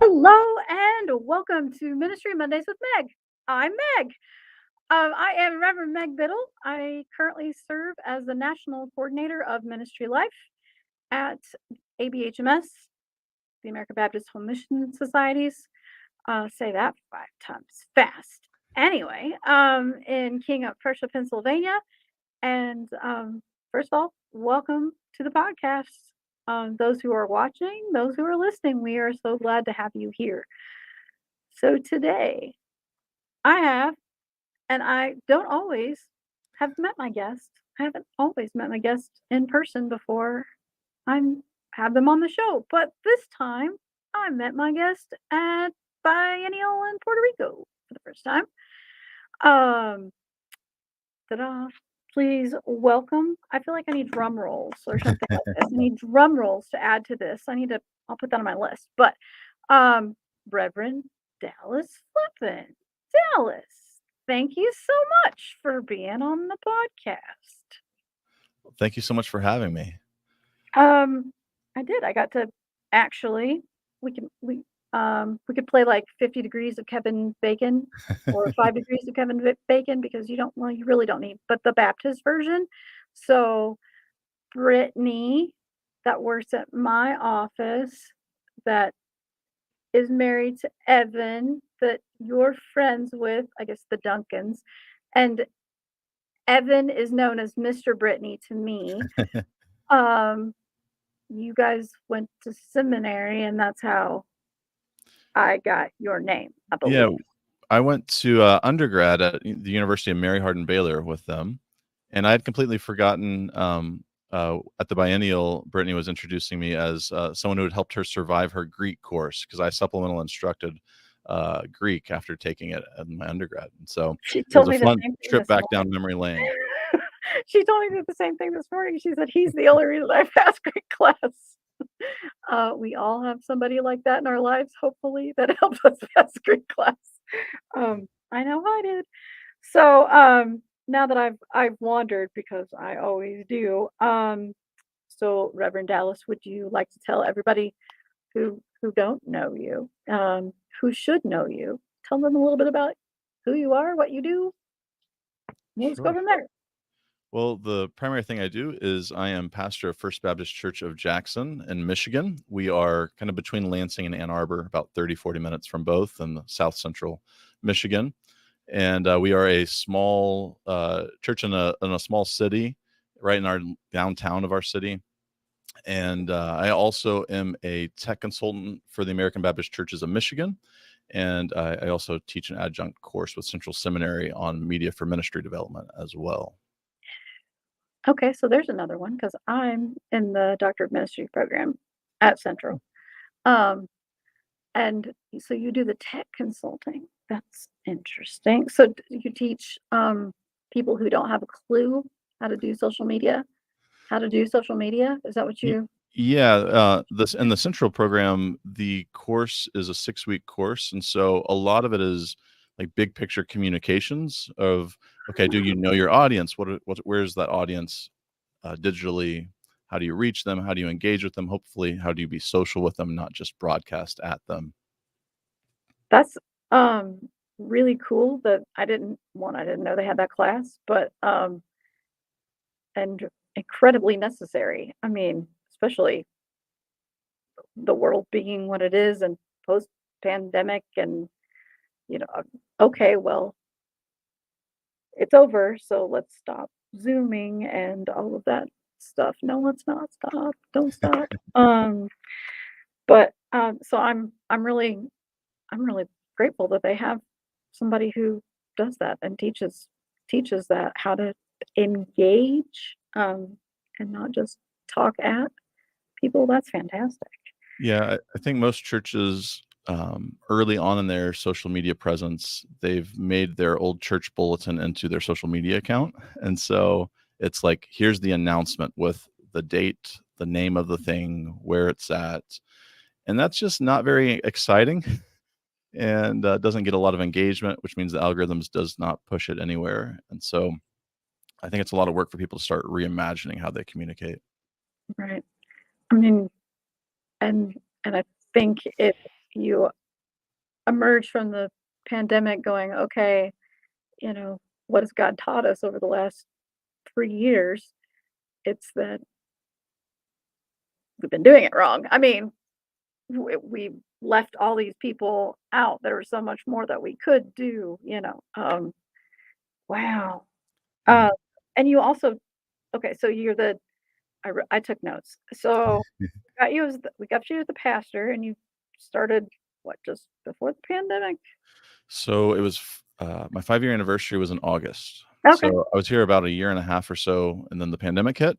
Hello and welcome to Ministry Mondays with Meg. I'm Meg. I am Reverend Meg Biddle. I currently serve as the National Coordinator of Ministry Life at ABHMS, the American Baptist Home Mission Societies. Say that 5 times fast. Anyway, in King of Prussia, Pennsylvania. And first of all, welcome to the podcast. Those who are watching, those who are listening, we are so glad to have you here. So today I have, and I don't always have met my guest. I haven't always met my guest in person before I have them on the show. But this time I met my guest at Biennial in Puerto Rico for the first time. Ta-da. Please welcome. I feel like I need drum rolls or something like this. I need drum rolls to add to this. I'll put that on my list. But Reverend Dallas Flippin. Dallas, thank you so much for being on the podcast. Thank you so much for having me. I did. I got to actually we could play like 50 degrees of Kevin Bacon or 5 degrees of Kevin Bacon because you really don't need, but the Baptist version. So Brittany that works at my office that is married to Evan that you're friends with, I guess the Duncans, and Evan is known as Mr. Brittany to me. You guys went to seminary and that's how I got your name, I believe. Yeah, I went to undergrad at the University of Mary Hardin Baylor with them, and I had completely forgotten at the biennial, Brittany was introducing me as someone who had helped her survive her Greek course because I supplemental instructed Greek after taking it in my undergrad. And so She it told was me a the fun same thing trip this back morning. down memory lane. She told me the same thing this morning. She said he's the only reason I passed Greek class. We all have somebody like that in our lives, hopefully, that helps us pass Greek class. I know I did. So now that I've wandered because I always do. So Reverend Dallas, would you like to tell everybody who don't know you, who should know you, tell them a little bit about who you are, what you do? Let's go Sure. from there. Well, the primary thing I do is I am pastor of First Baptist Church of Jackson in Michigan. We are kind of between Lansing and Ann Arbor, about 30-40 minutes from both in the south central Michigan. And we are a small church in a small city, right in our downtown of our city. And I also am a tech consultant for the American Baptist Churches of Michigan. And I also teach an adjunct course with Central Seminary on media for ministry development as well. Okay, so there's another one because I'm in the Doctor of Ministry program at Central. And so you do the tech consulting. That's interesting. So you teach people who don't have a clue how to do social media, Is that what you? Yeah, this in the Central program, the course is a 6-week course, and so a lot of it is like big picture communications of, okay, do you know your audience? Where's that audience digitally? How do you reach them? How do you engage with them? Hopefully, how do you be social with them, not just broadcast at them? That's really cool that I didn't know they had that class, but and incredibly necessary. I mean, especially the world being what it is and post pandemic and you know, okay, well, it's over, so let's stop zooming and all of that stuff. No, let's not stop. Don't stop. But so I'm really grateful that they have somebody who does that and teaches that how to engage and not just talk at people. That's fantastic. Yeah, I think most churches early on in their social media presence, they've made their old church bulletin into their social media account. And so it's like, here's the announcement with the date, the name of the thing, where it's at. And that's just not very exciting and doesn't get a lot of engagement, which means the algorithms does not push it anywhere. And so I think it's a lot of work for people to start reimagining how they communicate. Right. I mean, and I think you emerge from the pandemic going, okay, you know, what has God taught us over the last 3 years? It's that we've been doing it wrong. I mean, we left all these people out. There was so much more that we could do, you know. Wow. Yeah. Uh, and you also okay, so you're the I took notes. So we got you as the pastor, and you started what, just before the pandemic? So it was my 5-year anniversary was in August. Okay, So I was here about a year and a half or so, and then the pandemic hit.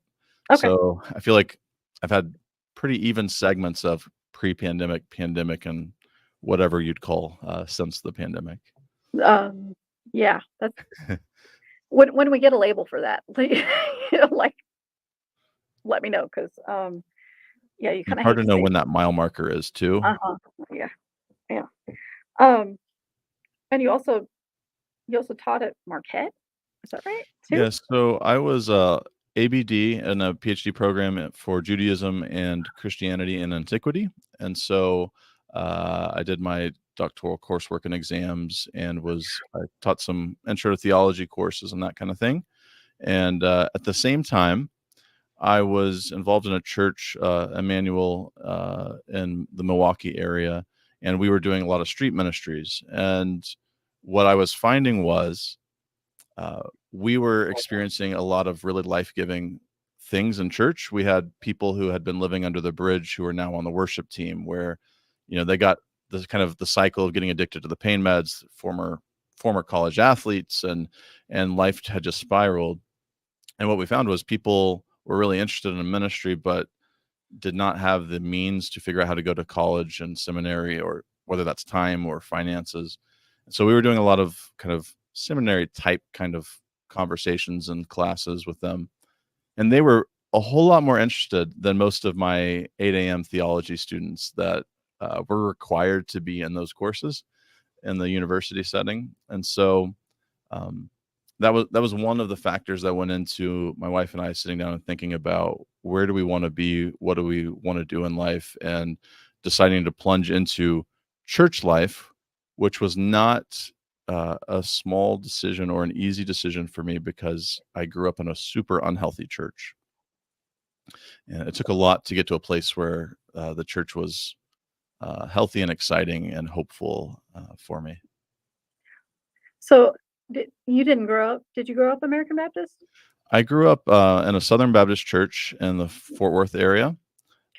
okay. So I feel like I've had pretty even segments of pre-pandemic, pandemic, and whatever you'd call since the pandemic. Um, yeah, that's when we get a label for that, like, let me know because yeah, you It's kinda hard hate to to know say when that mile marker is too. uh-huh, yeah, yeah. Um, and you also taught at Marquette, is that right, too? Yeah, so I was ABD in a PhD program for Judaism and Christianity in antiquity, and so I did my doctoral coursework and exams, and I taught some intro to theology courses and that kind of thing. And at the same time, I was involved in a church, Emmanuel, in the Milwaukee area, and we were doing a lot of street ministries. And what I was finding was uh, we were experiencing a lot of really life-giving things in church. We had people who had been living under the bridge who are now on the worship team where, they got the kind of the cycle of getting addicted to the pain meds, former college athletes, and life had just spiraled. And what we found was people were really interested in a ministry, but did not have the means to figure out how to go to college and seminary, or whether that's time or finances. So we were doing a lot of kind of seminary type kind of conversations and classes with them. And they were a whole lot more interested than most of my 8 a.m. theology students that were required to be in those courses in the university setting. And so um, that was one of the factors that went into my wife and I sitting down and thinking about where do we want to be, what do we want to do in life, and deciding to plunge into church life, which was not a small decision or an easy decision for me because I grew up in a super unhealthy church, and it took a lot to get to a place where the church was healthy and exciting and hopeful for me. So, did you grow up American Baptist? I grew up in a Southern Baptist church in the Fort Worth area.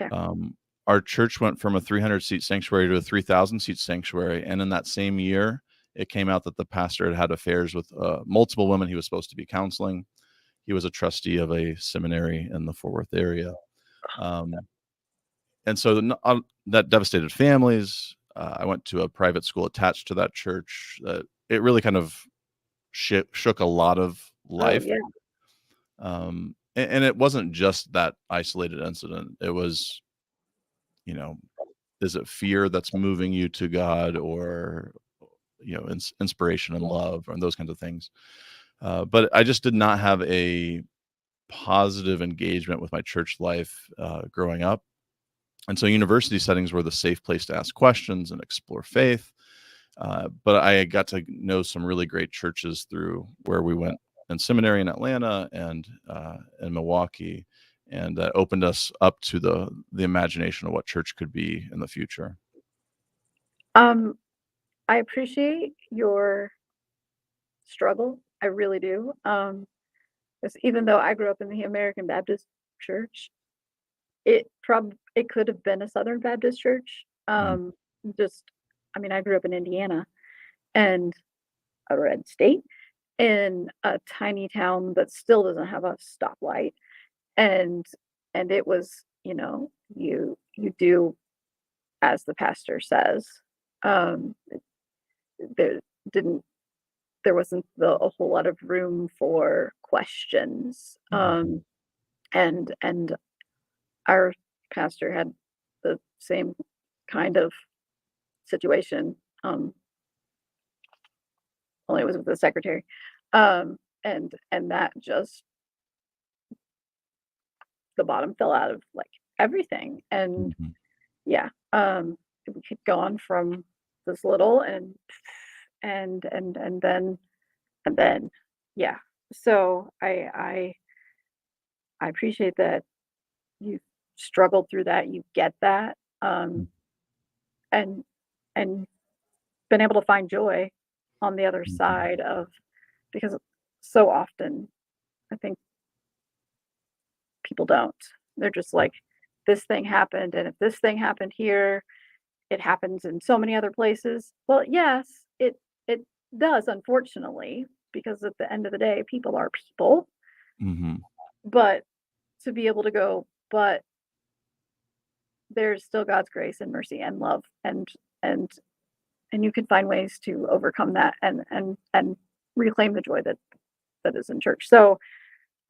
Okay. Um, our church went from a 300 seat sanctuary to a 3,000 seat sanctuary. And in that same year, it came out that the pastor had had affairs with multiple women he was supposed to be counseling. He was a trustee of a seminary in the Fort Worth area. Um, and so that devastated families. I went to a private school attached to that church. It really kind of shook a lot of Oh, life. yeah. And it wasn't just that isolated incident. It was, you know, is it fear that's moving you to God, or, inspiration and love and those kinds of things. But I just did not have a positive engagement with my church life growing up. And so university settings were the safe place to ask questions and explore faith. But I got to know some really great churches through where we went in seminary in Atlanta and in Milwaukee, and that opened us up to the imagination of what church could be in the future. Um, I appreciate your struggle, I really do, 'cause even though I grew up in the American Baptist Church, it could have been a Southern Baptist church, Mm, just I mean, I grew up in Indiana, and a red state, in a tiny town that still doesn't have a stoplight, and it was, you do as the pastor says. Um, there didn't there wasn't a whole lot of room for questions, mhm, and our pastor had the same kind of situation, only it was with the secretary, and that just the bottom fell out of, like, everything, and mhm. yeah, we had gone from this little and then yeah. So I appreciate that you struggled through that, you get that, and and been able to find joy on the other Mhm. side of because so often I think people don't. They're just like, this thing happened, and if this thing happened here, it happens in so many other places. Well, yes, it does, unfortunately, because at the end of the day, people are people. Mhm. But to be able to go, but there's still God's grace and mercy and love and and you can find ways to overcome that and reclaim the joy that is in church. So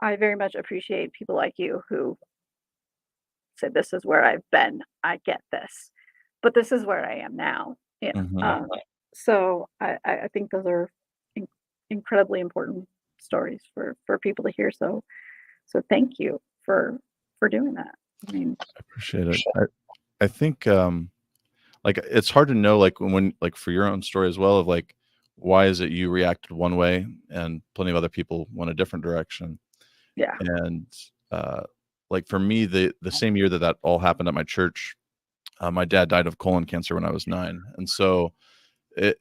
I very much appreciate people like you who say, "This is where I've been. I get this, but this is where I am now." Yeah. Mhm. So I think those are in- incredibly important stories for people to hear. So thank you for doing that. I mean, I appreciate it. I think, like, it's hard to know, like, when like, for your own story as well of, like, why is it you reacted one way and plenty of other people went a different direction. yeah. And, uh, like, for me, the same year that that all happened at my church, my dad died of colon cancer when I was 9, and so it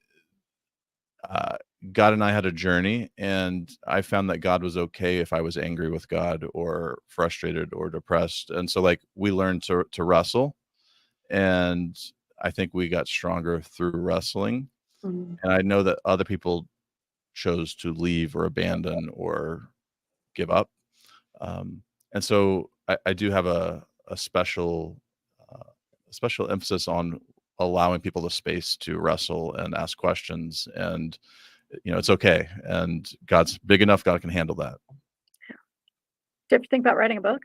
uh, God and I had a journey, and I found that God was okay if I was angry with God or frustrated or depressed, and so, like, we learned to wrestle, and I think we got stronger through wrestling, Mhm. and I know that other people chose to leave or abandon or give up, and so I do have uh, a special emphasis on allowing people the space to wrestle and ask questions, and it's okay, and God's big enough, God can handle that. Do you ever think about writing a book?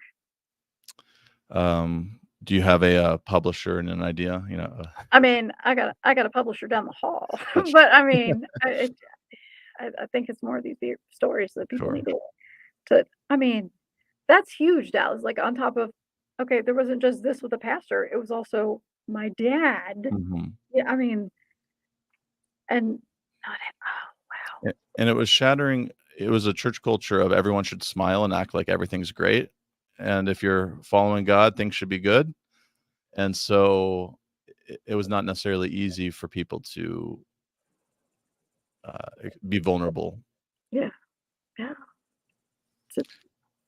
Do you have a publisher and an idea? I mean, I got a publisher down the hall, That's but I mean, I think it's more of these stories that people sure. need to. I mean, that's huge, Dallas. Like on top of, okay, there wasn't just this with the pastor; it was also my dad. Mhm. Yeah, I mean, and not oh wow, And it was shattering. It was a church culture of everyone should smile and act like everything's great, and if you're following God, things should be good, and so it was not necessarily easy for people to, be vulnerable. yeah, yeah, it's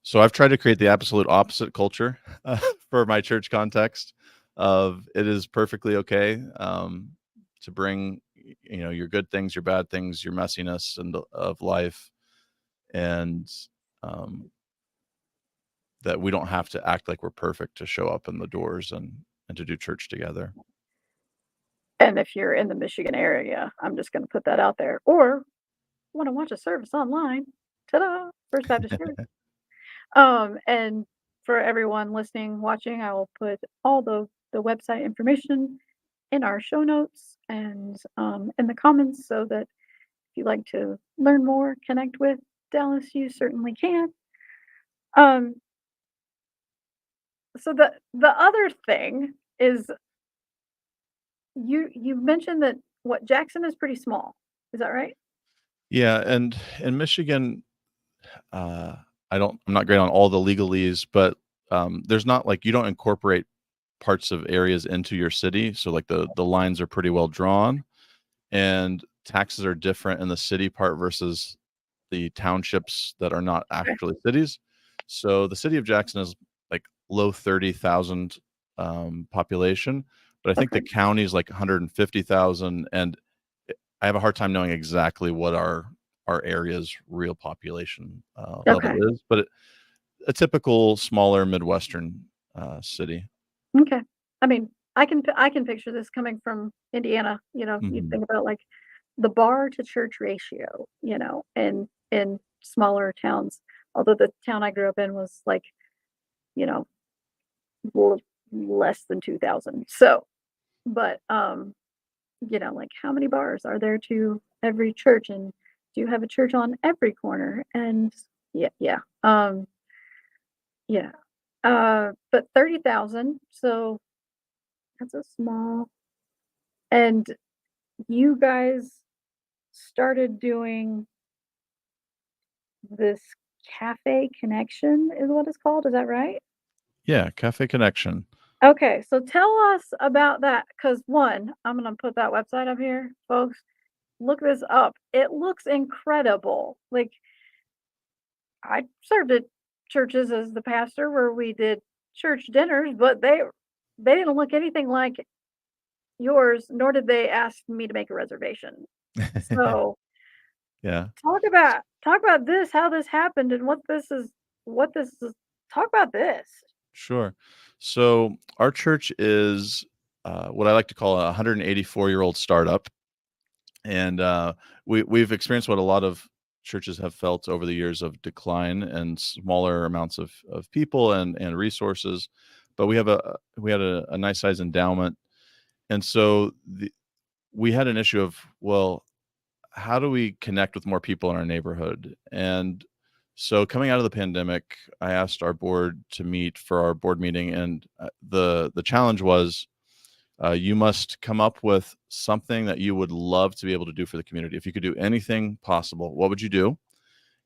So I've tried to create the absolute opposite culture, for my church context of it is perfectly okay, to bring, your good things, your bad things, your messiness and of life, and, um, that we don't have to act like we're perfect to show up in the doors and to do church together. and if you're in the Michigan area, I'm just going to put that out there, or want to watch a service online. Ta-da! First Baptist Church. And for everyone listening, watching, I will put all the website information in our show notes and in the comments so that if you'd like to learn more, connect with Dallas, you certainly can. Um, so the other thing is you mentioned that what Jackson is pretty small. Is that right? Yeah, and in Michigan, uh, I'm not great on all the legalese, but, there's not like you don't incorporate parts of areas into your city, so, like, the lines are pretty well drawn, and taxes are different in the city part versus the townships that are not Okay. actually cities. So, the city of Jackson is, like, low 30,000, population, but I think the Okay. county is, like, 150,000, and I have a hard time knowing exactly what our area's real population, level Okay. is, but a typical smaller Midwestern, city. Okay. I mean, I can picture this coming from Indiana. You Mhm. think about like the bar to church ratio, in smaller towns. Although the town I grew up in was like, you know, l- less than 2,000. So, but like how many bars are there to every church, and do you have a church on every corner? And yeah, yeah, yeah. But 30,000. So that's a small. And you guys started doing this cafe connection is what it's called, is that right? Yeah, Cafe Connection. Okay, so tell us about that, because 1, I'm gonna put that website up here, folks. Look this up. It looks incredible. Like, I served at churches as the pastor where we did church dinners, but they didn't look anything like yours, nor did they ask me to make a reservation. So, Yeah, talk about this, how this happened, and what this is. Talk about this. sure. So our church is what I like to call a 184-year-old startup, and we've experienced what a lot of churches have felt over the years of decline and smaller amounts of people and resources. But we had a nice size endowment, and so we had an issue of, well, how do we connect with more people in our neighborhood? And so coming out of the pandemic, I asked our board to meet for our board meeting, and the challenge was you must come up with something that you would love to be able to do for the community. If you could do anything possible, what would you do?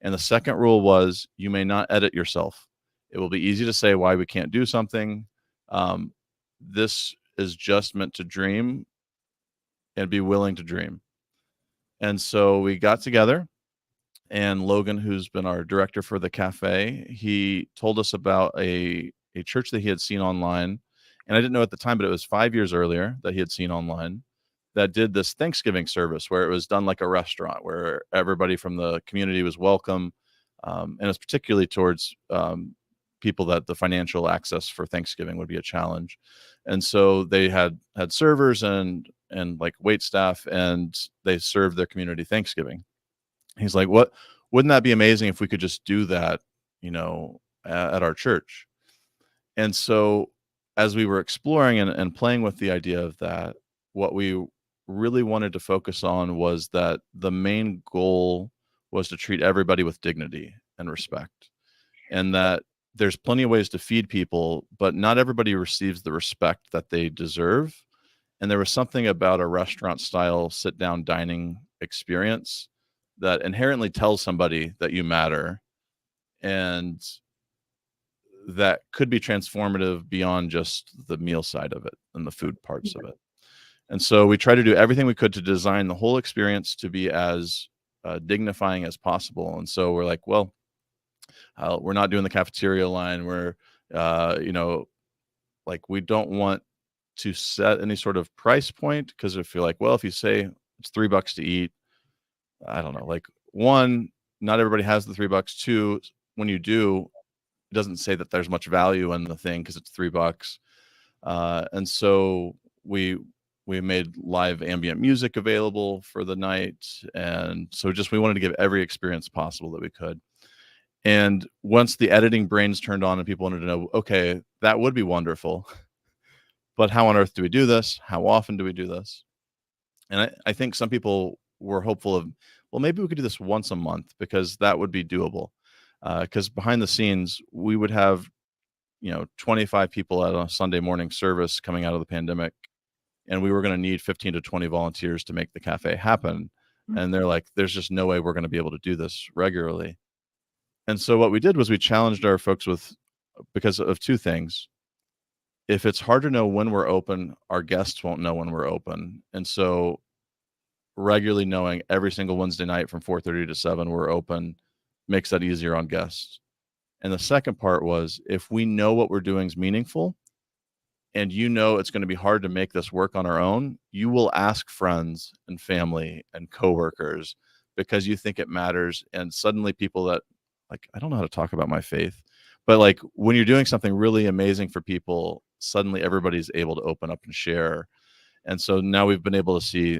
And the second rule was you may not edit yourself. It will be easy to say why we can't do something. Um, this is just meant to dream and be willing to dream. And so we got together, and Logan, who's been our director for the cafe, he told us about a church that he had seen online, and I didn't know at the time, but it was 5 years earlier that he had seen online that did this Thanksgiving service where it was done like a restaurant, where everybody from the community was welcome, and it's particularly towards people that the financial access for Thanksgiving would be a challenge, and so they had servers and like wait staff, and they served their community Thanksgiving. He's like, "What wouldn't that be amazing if we could just do that, at our church?" And so as we were exploring and playing with the idea of that, what we really wanted to focus on was that the main goal was to treat everybody with dignity and respect. And that there's plenty of ways to feed people, but not everybody receives the respect that they deserve. And there was something about a restaurant style sit down dining experience that inherently tells somebody that you matter, and that could be transformative beyond just the meal side of it and the food parts of it. And so we try to do everything we could to design the whole experience to be as dignifying as possible. And so we're like, well, we're not doing the cafeteria line. We're, you know, like we don't want to set any sort of price point, because if you're like, well, if you say it's $3 to eat, I don't know, like, one, not everybody has the $3. Two, when you do, it doesn't say that there's much value in the thing because it's $3. And so we made live ambient music available for the night, and so just we wanted to give every experience possible that we could. And once the editing brains turned on and people wanted to know, okay, that would be wonderful, but how on earth do we do this? How often do we do this? And I think some people were hopeful of, well, maybe we could do this once a month because that would be doable. Because behind the scenes, we would have 25 people at a Sunday morning service coming out of the pandemic, and we were going to need 15 to 20 volunteers to make the cafe happen. And they're like, there's just no way we're going to be able to do this regularly. And so what we did was we challenged our folks with, because of two things. If it's hard to know when we're open, our guests won't know when we're open. And so regularly knowing every single Wednesday night from 4:30 to 7 we're open makes that easier on guests. And the second part was, if we know what we're doing is meaningful, and it's going to be hard to make this work on our own, you will ask friends and family and coworkers because you think it matters. And suddenly people that, like, I don't know how to talk about my faith, but like when you're doing something really amazing for people, suddenly everybody's able to open up and share. And so now we've been able to see,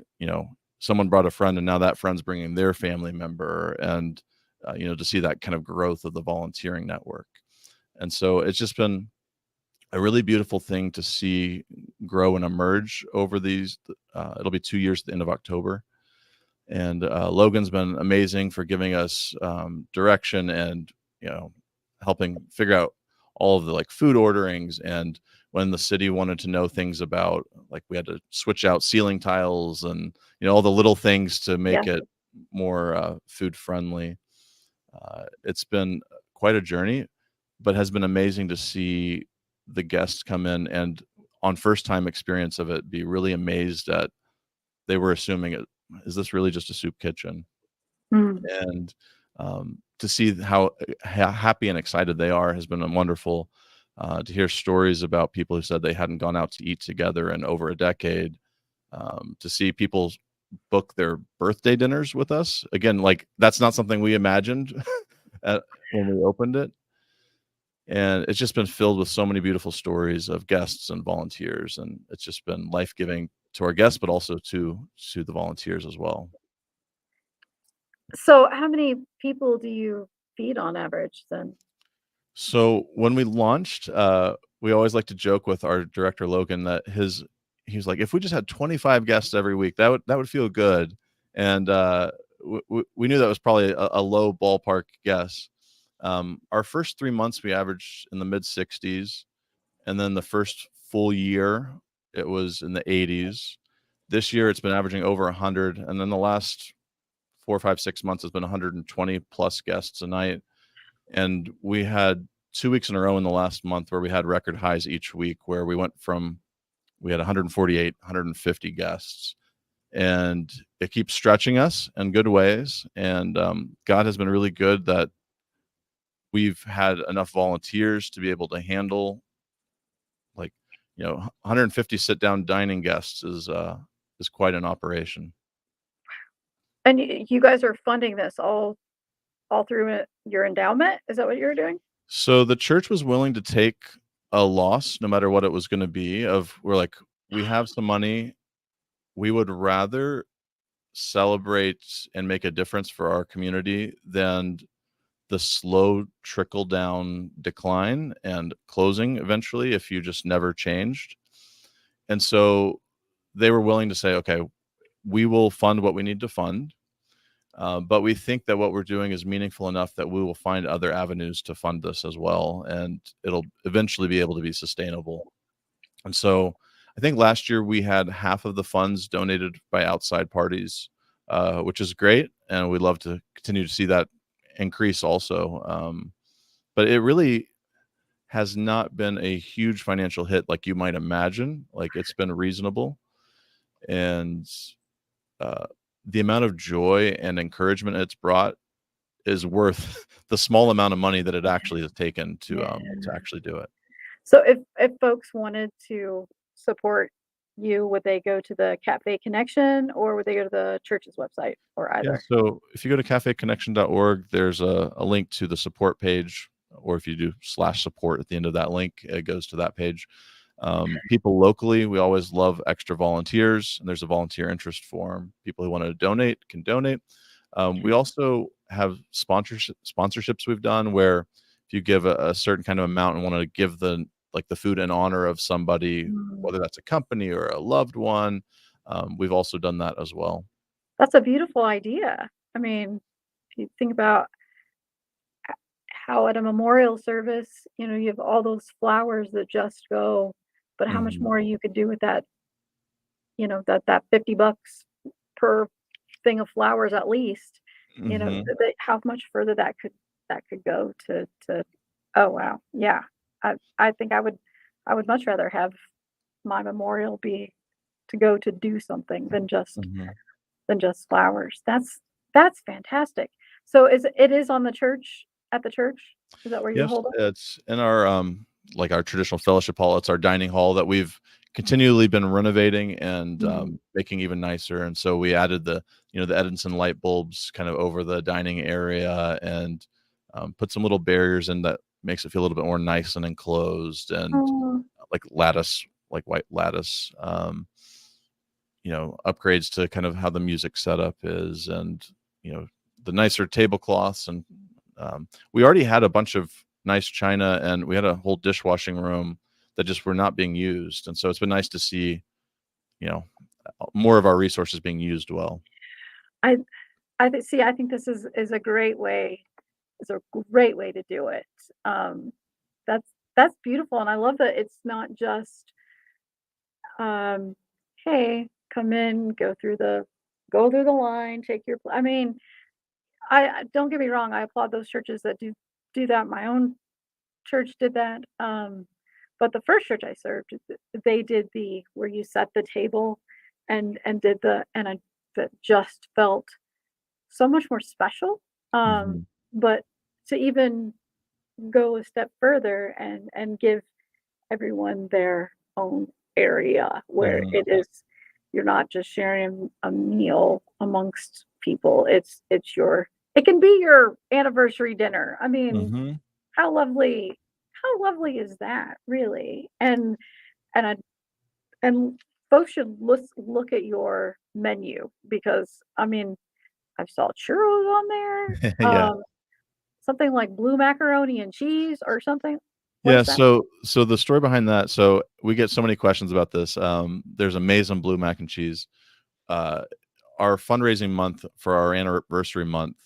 someone brought a friend, and now that friend's bringing their family member, and to see that kind of growth of the volunteering network. And so it's just been a really beautiful thing to see grow and emerge over these. It'll be 2 years at the end of October, and Logan's been amazing for giving us direction and helping figure out all of the like food orderings. And when the city wanted to know things about, like, we had to switch out ceiling tiles and, all the little things to Yeah. make it more food friendly. It's been quite a journey, but has been amazing to see the guests come in and on first time experience of it be really amazed at, they were assuming it, is this really just a soup kitchen? Mm. And to see how happy and excited they are has been wonderful. To hear stories about people who said they hadn't gone out to eat together in over a decade. To see people book their birthday dinners with us again, like that's not something we imagined at, when we opened it. And it's just been filled with so many beautiful stories of guests and volunteers, and it's just been life giving to our guests, but also to the volunteers as well. So how many people do you feed on average then? So when we launched, we always like to joke with our director Logan that he was like, if we just had 25 guests every week, that would feel good. And we knew that was probably a low ballpark guess. Our first 3 months we averaged in the mid 60s, and then the first full year it was in the 80s. This year it's been averaging over 100, and then the last 4, 5, 6 months has been 120 plus guests a night. And we had 2 weeks in a row in the last month where we had record highs each week, where we had 148, 150 guests. And it keeps stretching us in good ways. And God has been really good that we've had enough volunteers to be able to handle, like, 150 sit down dining guests is quite an operation. And you guys are funding this all through your endowment? Is that what you're doing? So the church was willing to take a loss no matter what it was going to be. Of we're like, we have some money, we would rather celebrate and make a difference for our community than the slow trickle down decline and closing eventually if you just never changed. And so they were willing to say, okay, we will fund what we need to fund. But we think that what we're doing is meaningful enough that we will find other avenues to fund this as well. And it'll eventually be able to be sustainable. And so I think last year we had half of the funds donated by outside parties, which is great. And we'd love to continue to see that increase also. But it really has not been a huge financial hit like you might imagine. Like, it's been reasonable. And uh, the amount of joy and encouragement it's brought is worth the small amount of money that it actually has taken Yeah. to actually do it. So if folks wanted to support you, would they go to the Cafe Connection or would they go to the church's website or Yeah, either? so if you go to cafeconnection.org, there's a link to the support page, or if you do /support at the end of that link, it goes to that page. People locally, we always love extra volunteers, and there's a volunteer interest form. People who want to donate can donate. We also have sponsorships we've done where if you give a certain kind of amount and want to give the food in honor of somebody, Mm. whether that's a company or a loved one, we've also done that as well. That's a beautiful idea. I mean, if you think about how at a memorial service, you have all those flowers that just go, but how much Mhm. more you could do with that, that $50 per thing of flowers at least, Mhm. how much further that could go to oh wow. Yeah. I think I would much rather have my memorial be to go to do something Mhm. than just flowers. That's fantastic. So it is on the church at the church? Is that where you Yes, hold it? it's in our, like, our traditional fellowship hall. It's our dining hall that we've continually been renovating and, Mhm. making even nicer, and so we added the Edison light bulbs kind of over the dining area and, put some little barriers in that makes it feel a little bit more nice and enclosed, and, Oh, like lattice, like white lattice, upgrades to kind of how the music setup is, and, the nicer tablecloths. And we already had a bunch of nice china, and we had a whole dishwashing room that just were not being used. And so it's been nice to see, you know, more of our resources being used well. I I think this is a great way to do it. Um, that's that's beautiful, and I love that it's not just, um, "Hey, come in, go through the line, take your pla." I mean, I don't get me wrong, I applaud those churches that do that. My own church did that, but the first church I served, they did the where you set the table and did the and I that just felt so much more special, Mhm. but to even go a step further and give everyone their own area where Mhm. it is you're not just sharing a meal amongst people. It can be your anniversary dinner. I mean, Mhm. how lovely how lovely is that really? And I and folks should look at your menu because I mean, I saw churros on there. Yeah. Something like blue macaroni and cheese or something. What Yeah, is that? so the story behind that, so we get so many questions about this. There's amazing blue mac and cheese. Uh, our fundraising month for our anniversary month,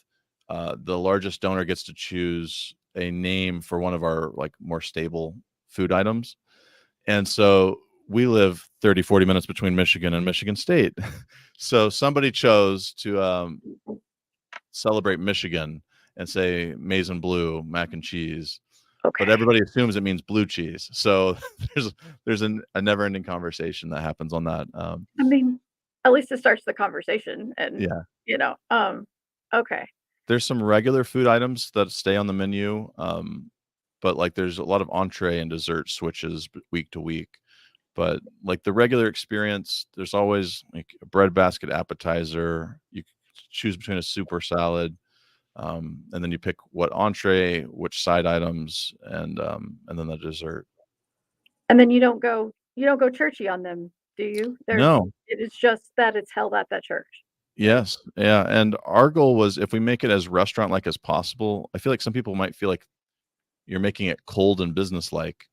the largest donor gets to choose a name for one of our, like, more stable food items, and so we live 30, 40 minutes between Michigan and Michigan State. So somebody chose to, celebrate Michigan and say maize and blue mac and cheese, but Okay. everybody assumes it means blue cheese. So there's a never-ending conversation that happens on that. I mean, at least it starts the conversation and, Yeah, you know, okay. there's some regular food items that stay on the menu, but like there's a lot of entree and dessert switches week to week. But like the regular experience, there's always like a bread basket appetizer. You choose between a soup or salad. And then you pick what entree, which side items, and then the dessert. And then you don't go churchy on them, do you? No. It is just that it's held at that church. Right. Yes. Yeah, and our goal was if we make it as restaurant-like as possible. I feel like some people might feel like you're making it cold and businesslike,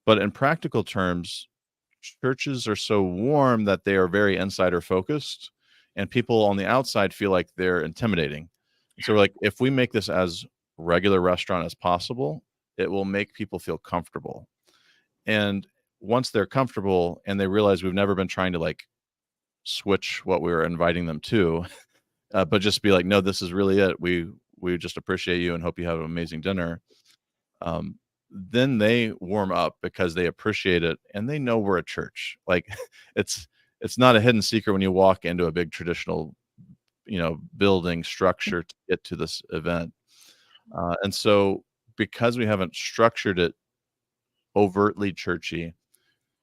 but in practical terms, churches are so warm that they are very insider focused, and people on the outside feel like they're intimidating. And so we're like, if we make this as regular restaurant as possible, it will make people feel comfortable. And once they're comfortable and they realize we've never been trying to like switch what we were inviting them to, but just be like, no, this is really it. We just appreciate you and hope you have an amazing dinner. Um, then they warm up because they appreciate it and they know we're a church. Like it's it's not a hidden secret when you walk into a big traditional, building structure to get to this event. And so because we haven't structured it overtly churchy,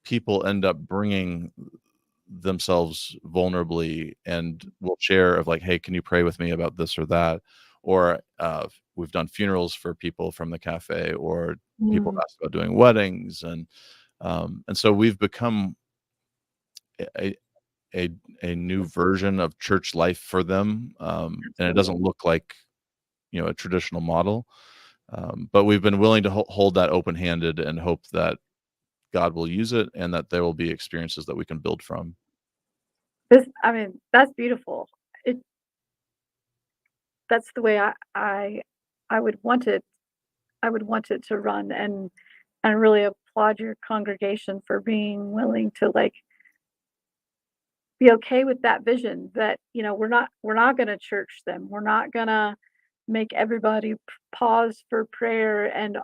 people end up bringing themselves vulnerably and will share of like, "Hey, can you pray with me about this or that?" Or, we've done funerals for people from the cafe, or people Mm, ask about doing weddings, and so we've become a a a new version of church life for them, and it doesn't absolutely. look like, a traditional model, but we've been willing to hold that open-handed and hope that God will use it and that there will be experiences that we can build from. I mean, that's beautiful. It that's the way I would want it I would want it to run, and I really applaud your congregation for being willing to, like, be okay with that vision that, we're not gonna church them. We're not gonna make everybody pause for prayer, and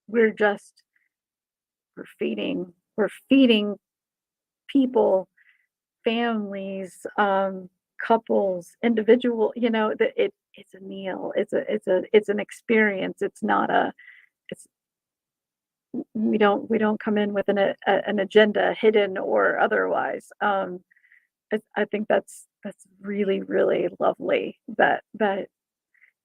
we're just we're feeding people, families, couples, individual, that it's a meal. It's an experience. It's not a it's we don't come in with an agenda hidden or otherwise. I think that's really, really lovely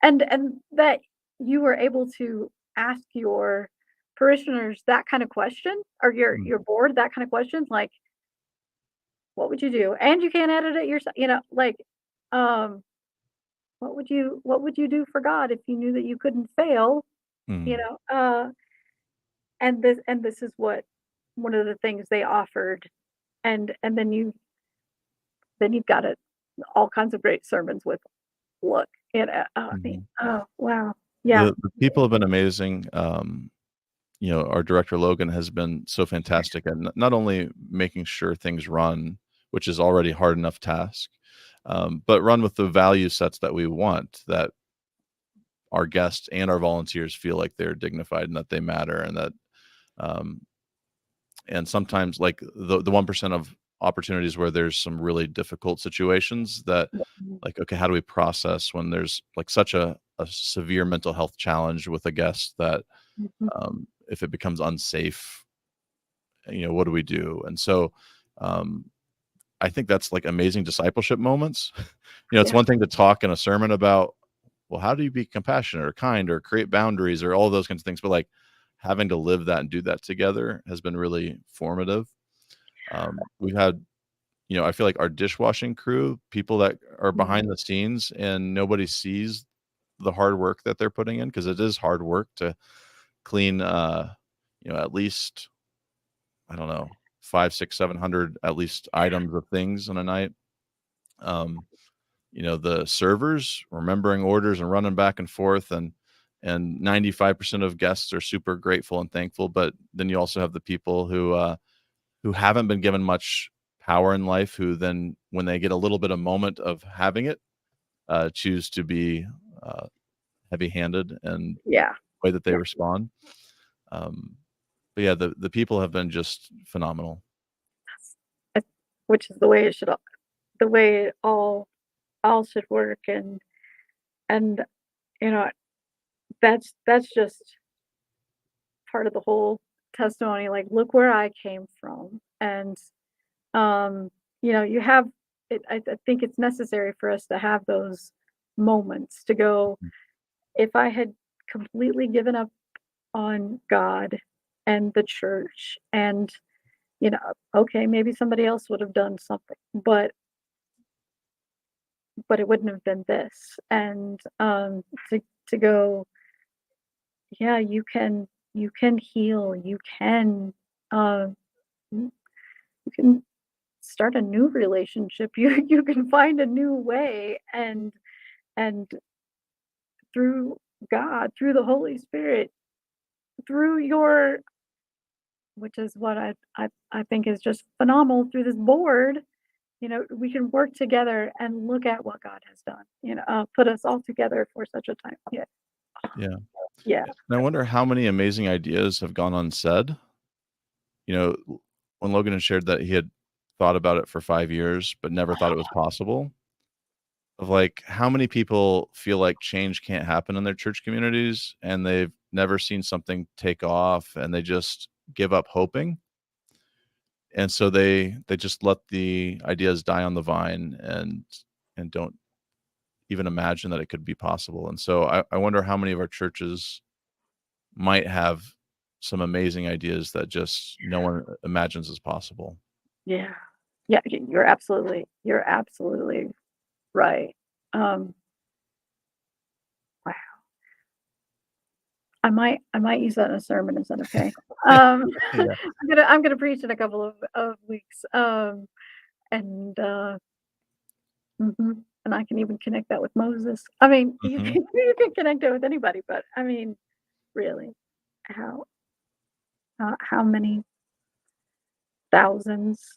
and that you were able to ask your parishioners that kind of question or Mm, your board that kind of question, like, "What would you do?" And you can't edit it yourself, like, um, what would you do for God if you knew that you couldn't fail? You mm, know, and this is what one of the things they offered, and then you've got it all kinds of great sermons with look, I mean, mhm. oh, wow. Yeah. The people have been amazing, our director Logan has been so fantastic at not only making sure things run, which is already hard enough task, but run with the value sets that we want, that our guests and our volunteers feel like they're dignified and that they matter, and that um, and sometimes like the 1% of opportunities where there's some really difficult situations that, Mhm. like, okay, how do we process when there's like such a severe mental health challenge with a guest that Mhm. if it becomes unsafe, what do we do? And so um, I think that's like amazing discipleship moments. It's Yeah. one thing to talk in a sermon about, well, how do you be compassionate or kind or create boundaries or all those kinds of things? But like having to live that and do that together has been really formative. We've had, I feel like our dishwashing crew, people that are Mhm. behind the scenes and nobody sees the hard work that they're putting in, because it is hard work to clean, at least, I don't know, 5, 6, 700 at least items of things in a night. Um, the servers remembering orders and running back and forth, and 95% of guests are super grateful and thankful. But then you also have the people who haven't been given much power in life, who then, when they get a little bit of moment of having it, choose to be uh, heavy-handed and Yeah. the way that they Yeah. respond. Um, but yeah, the people have been just phenomenal. That's which is the way it should all the way it all should work, and, you know, that's just part of the whole testimony, like, "Look where I came from," and, um, you have I think it's necessary for us to have those moments to go, "If I had completely given up on God and the church and, okay, maybe somebody else would have done something, but it wouldn't have been this," and, to go, "Yeah, you can heal, uh, you can start a new relationship, you can find a new way, and through God, through the Holy Spirit, through your," which is what I think is just phenomenal, "through this board, we can work together and look at what God has done, put us all together for such a time." Yeah. Yeah. Yeah. And I wonder how many amazing ideas have gone unsaid. When Logan had shared that he had thought about it for 5 years, but never thought it was possible, of like, how many people feel like change can't happen in their church communities, and they've never seen something take off, and they just give up hoping, and so they just let the ideas die on the vine, and don't even imagine that it could be possible. And so I wonder how many of our churches might have some amazing ideas that just no one imagines as possible. Yeah. Yeah, you're absolutely right. Um, wow. I might use that in a sermon, is that okay? Yeah. I'm gonna preach in a couple of weeks, and, and I can even connect that with Moses. I mean, you Mhm. can you can connect it with anybody, but, I mean, really, how how many thousands,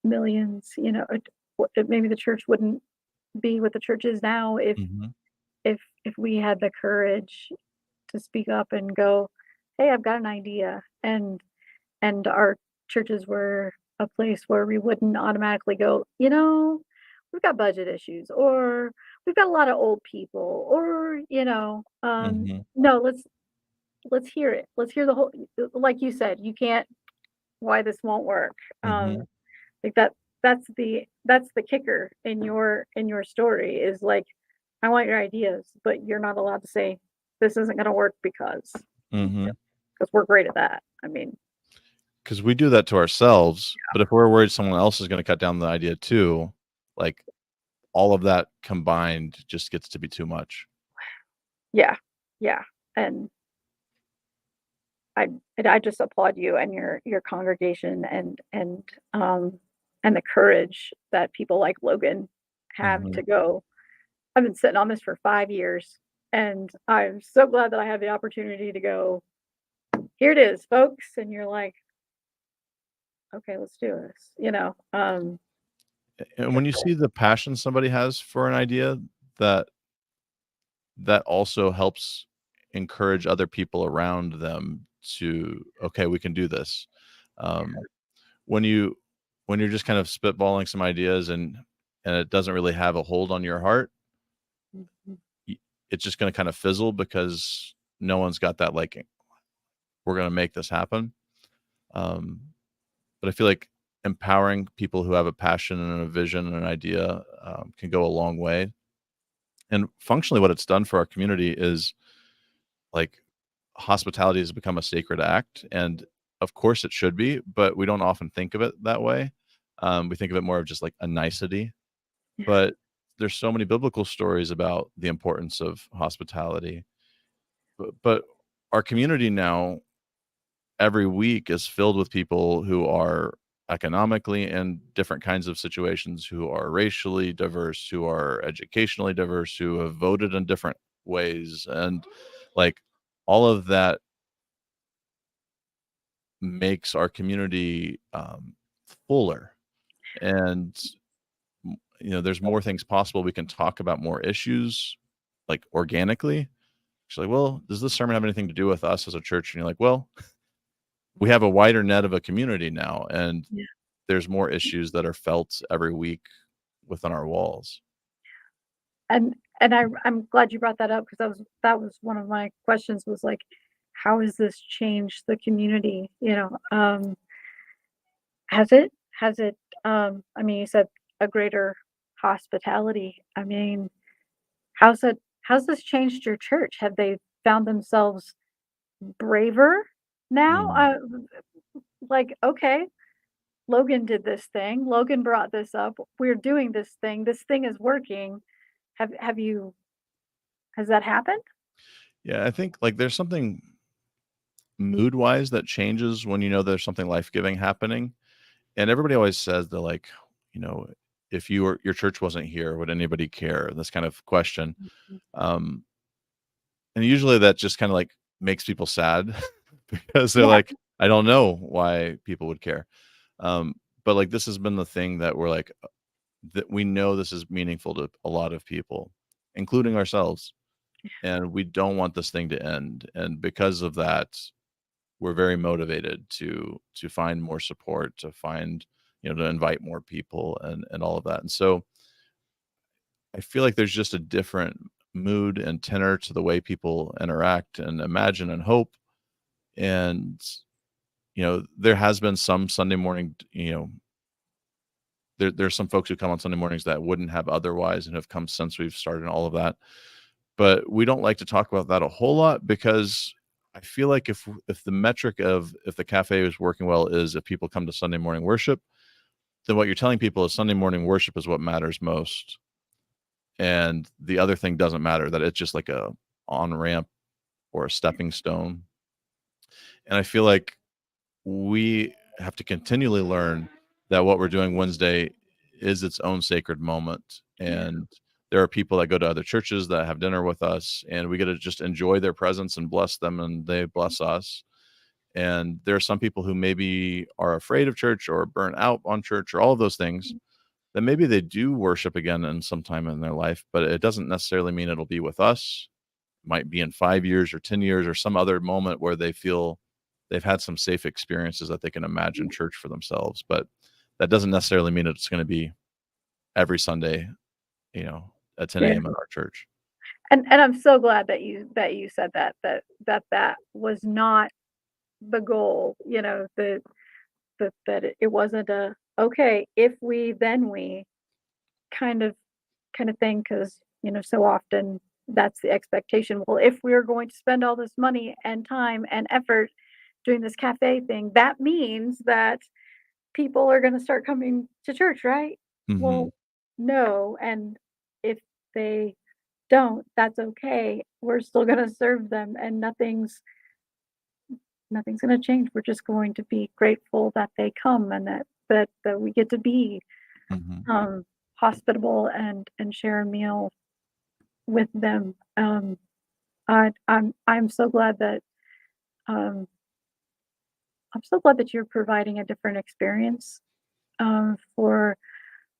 millions, maybe the church wouldn't be what the church is now Mhm. if we had the courage to speak up and go, "Hey, I've got an idea," and our churches were a place where we wouldn't automatically go, "We've got budget issues," or "We've got a lot of old people," or, Mhm. "No, let's hear it. Let's hear the whole," like you said, you can't why this won't work. Mhm. Like that's the kicker in your story is like, I want your ideas, but you're not allowed to say this isn't going to work Mhm. because we're great at that. I mean, 'Cause we do that to ourselves, but if we're worried someone else is gonna cut down the idea too, like, all of that combined just gets to be too much. yeah, yeah, and I I just applaud you and your congregation and the courage that people like Logan have Mhm. to go. I've been sitting on this for 5 years, and I'm so glad that I have the opportunity to go, here it is, folks, and you're like, okay, let's do this. And when you see the passion somebody has for an idea, that that also helps encourage other people around them to, okay, we can do this. Um, when you when you're just kind of spitballing some ideas and it doesn't really have a hold on your heart, Mhm. y- it's just going to kind of fizzle because no one's got that like we're going to make this happen. Um, but I feel like empowering people who have a passion and a vision and an idea can go a long way. And functionally, what it's done for our community is like hospitality has become a sacred act, and of course it should be, but we don't often think of it that way. We think of it more of just like a nicety, Yeah. but there's so many biblical stories about the importance of hospitality. But our community now every week is filled with people who are economically in different kinds of situations, who are racially diverse, who are educationally diverse, who have voted in different ways, and like all of that makes our community fuller. And there's more things possible. We can talk about more issues like organically. She's like, well, does this sermon have anything to do with us as a church? And you're like, well, we have a wider net of a community now, and Yeah. there's more issues that are felt every week within our walls. I'm glad you brought that up because that was one of my questions was like, how has this changed the community? Has it, I mean, you said a greater hospitality. I mean, how's this changed your church? Have they found themselves braver now? Mm. Like, okay, Logan did this thing. Logan brought this up. We're doing this thing. This thing is working. Have you has that happened? Yeah, I think like there's something mood wise that changes when there's something life giving happening. And everybody always says they're like, you know, if your church wasn't here, would anybody care? This kind of question. Mhm. Um, and usually that just kind of like makes people sad because they're Yeah, like, I don't know why people would care. Um, but like this has been the thing that we're like that we know this is meaningful to a lot of people, including ourselves, and we don't want this thing to end. And because of that, we're very motivated to find more support, to find, to invite more people and all of that. And so I feel like there's just a different mood and tenor to the way people interact and imagine and hope. And, there has been some Sunday morning, there's some folks who come on Sunday mornings that wouldn't have otherwise and have come since we've started all of that. But we don't like to talk about that a whole lot because I feel like if the metric of if the cafe is working well is if people come to Sunday morning worship, then what you're telling people is Sunday morning worship is what matters most. And the other thing doesn't matter, that it's just like a on-ramp or a stepping stone. And I feel like we have to continually learn that what we're doing Wednesday is its own sacred moment. yeah, And there are people that go to other churches that have dinner with us, and we get to just enjoy their presence and bless them, and they bless us. And there are some people who maybe are afraid of church or burnt out on church or all of those things. Then maybe they do worship again in some time in their life, but it doesn't necessarily mean it'll be with us. Might be in 5 years or 10 years or some other moment where they feel they've had some safe experiences that they can imagine church for themselves, but that doesn't necessarily mean it's gonna be every Sunday, at 10 yeah. AM in our church. And I'm so glad that you said that was not the goal, that it wasn't a, "Okay, if we, then we," kind of kind of thing, 'cause, so often that's the expectation. Well, if we're going to spend all this money and time and effort doing this cafe thing, that means that people are gonna start coming to church, right? Mhm, Well, no, and if they don't, that's okay. We're still gonna serve them and nothing's gonna change. We're just going to be grateful that they come and that we get to be mhm. um hospitable and share a meal with them. I'm so glad that um I'm so glad that you're providing a different experience, for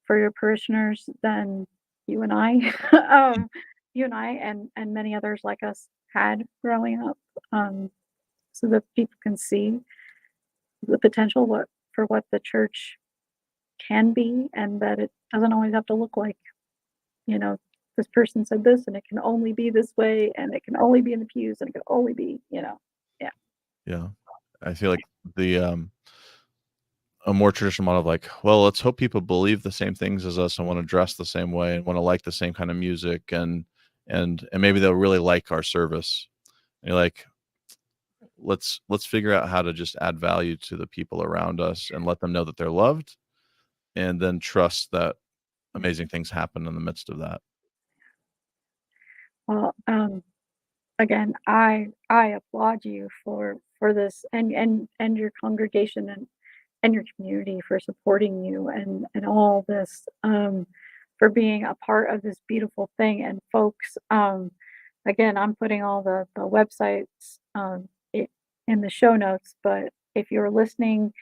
your parishioners than you and I, um, you and I and many others like us had growing up, so that people can see the potential what the church can be, and that it doesn't always have to look like, you know, this person said this, and it can only be this way, and it can only be in the pews, and it can only be, yeah. Yeah. I feel like the, a more traditional model of like, well, let's hope people believe the same things as us and wanna dress the same way and wanna like the same kind of music and maybe they'll really like our service. And you're like, let's figure out how to just add value to the people around us and let them know that they're loved, and then trust that amazing things happen in the midst of that. Well, again, I applaud you for this and your congregation and your community for supporting you and all this, for being a part of this beautiful thing. And folks, again, I'm putting all the websites in the show notes, but if you're listening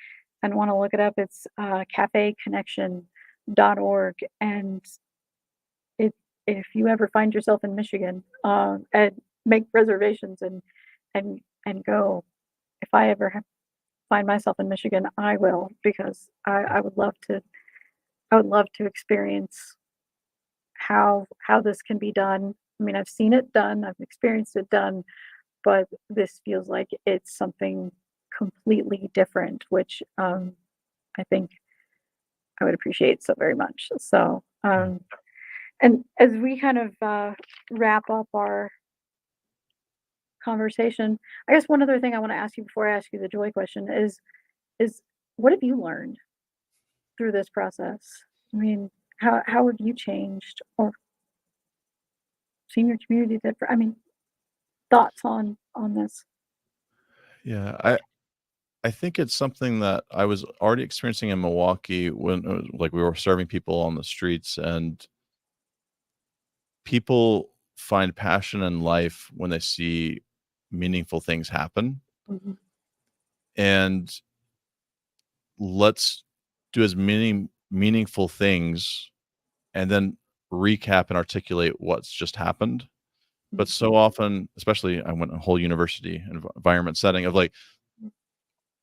and want to look it up, it's cafeconnection.org. And if if you ever find yourself in Michigan, and make reservations and go. If I ever find myself in Michigan, I will because I would love to experience how this can be done. I mean, I've seen it done, I've experienced it done, but this feels like it's something completely different, which I think I would appreciate so very much. So, Yeah. and as we kind of wrap up our conversation, I guess one other thing I want to ask you before I ask you the joy question is what have you learned through this process? I mean, how have you changed or seen your community different? I mean, thoughts on this? Yeah, I think it's something that I was already experiencing in Milwaukee when, like, we were serving people on the streets, and people find passion in life when they see meaningful things happen, Mhm, and let's do as many meaningful things and then recap and articulate what's just happened. But mhm, so often, especially I went a whole university environment setting of like,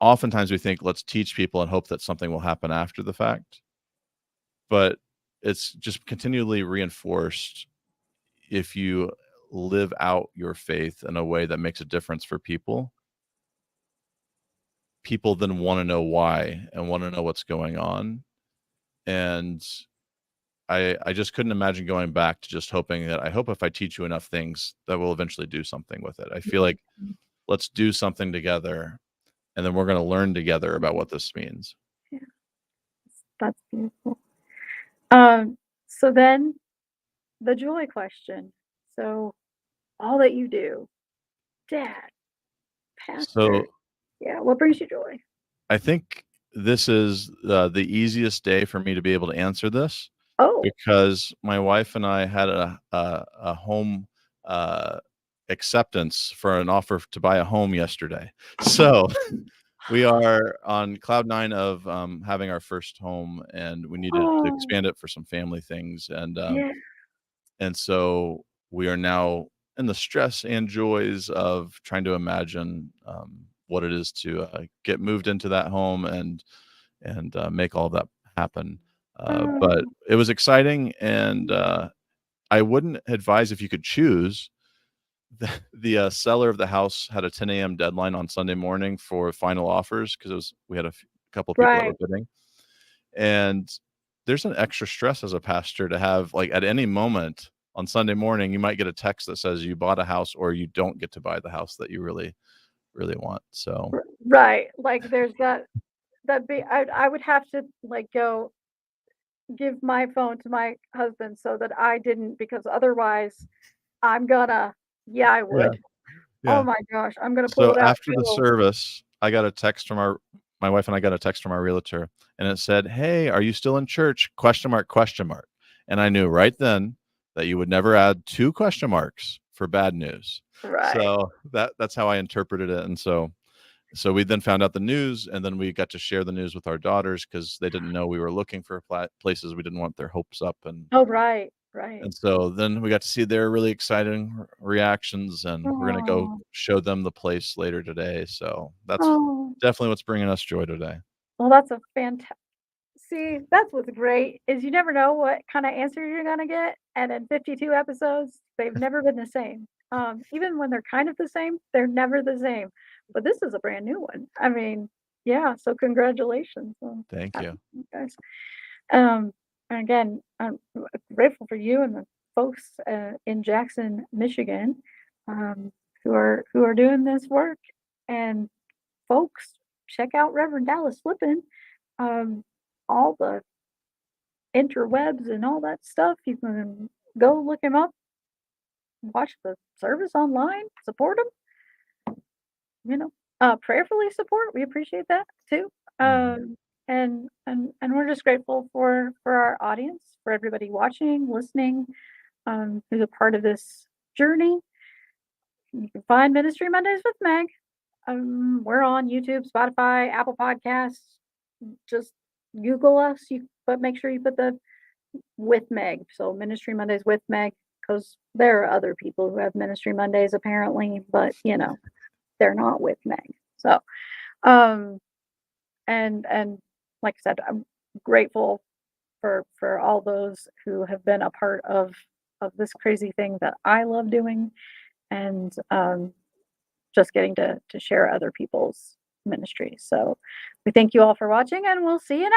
oftentimes we think let's teach people and hope that something will happen after the fact, but it's just continually reinforced if you live out your faith in a way that makes a difference for people. People then want to know why and want to know what's going on. And I just couldn't imagine going back to just hoping that I hope if I teach you enough things that we'll eventually do something with it. I feel like mhm. let's do something together and then we're going to learn together about what this means. Yeah, that's beautiful. Um, so then the joy question. So all that you do, dad, pastor, So yeah, what brings you joy? I think this is the easiest day for me to be able to answer this Oh, because my wife and I had a home uh, acceptance for an offer to buy a home yesterday. So we are on cloud nine of having our first home, and we needed to oh, expand it for some family things, yeah. and so we are now in the stress and joys of trying to imagine what it is to get moved into that home and make all of that happen. But Oh, it was exciting, and I wouldn't advise if you could choose. The seller of the house had a 10 a.m. deadline on Sunday morning for final offers because it was we had a couple of people that were right. bidding, and there's an extra stress as a pastor to have like at any moment on Sunday morning, you might get a text that says you bought a house or you don't get to buy the house that you really want. So Right. Like there's that be I would have to like go give my phone to my husband so that I didn't because otherwise I'm gonna yeah, I yeah, would. Oh yeah. my gosh, I'm gonna pull So it out after the too. service, I got a text from our my wife and I got a text from our realtor, and it said, "Hey, are you still in church?" Question mark, question mark. And I knew right then that you would never add 2 question marks for bad news. Right. So that's how I interpreted it, and so So we then found out the news, and then we got to share the news with our daughters because they didn't know we were looking for places. We didn't want their hopes up, Oh, right, right. and so then we got to see their really exciting reactions, and we're gonna go Oh, show them the place later today. So that's oh. definitely what's bringing us joy today. Well, that's a fantastic. See, that's what's great is you never know what kinda answer you're gonna get, and in 52 episodes, they've never been the same. Even when they're kind of the same, they're never the same. But this is a brand new one. I mean, yeah, so congratulations on Thank having you. you guys. Um, and again, I'm grateful for you and the folks, in Jackson, Michigan, um, who are doing this work. And folks, check out Reverend Dallas Flippin. Um, all the interwebs and all that stuff. You can go look him up, watch the service online, support him, you know, prayerfully support. We appreciate that too. Mhm. And we're just grateful for our audience, for everybody watching, listening, who's a part of this journey. You can find Ministry Mondays with Meg. We're on YouTube, Spotify, Apple Podcasts. Just Google us. But make sure you put the with Meg. So Ministry Mondays with Meg, because there are other people who have Ministry Mondays apparently, but they're not with Meg. So um and like I said, I'm grateful for all those who have been a part of this crazy thing that I love doing, and just getting to share other people's ministry. So we thank you all for watching, and we'll see you next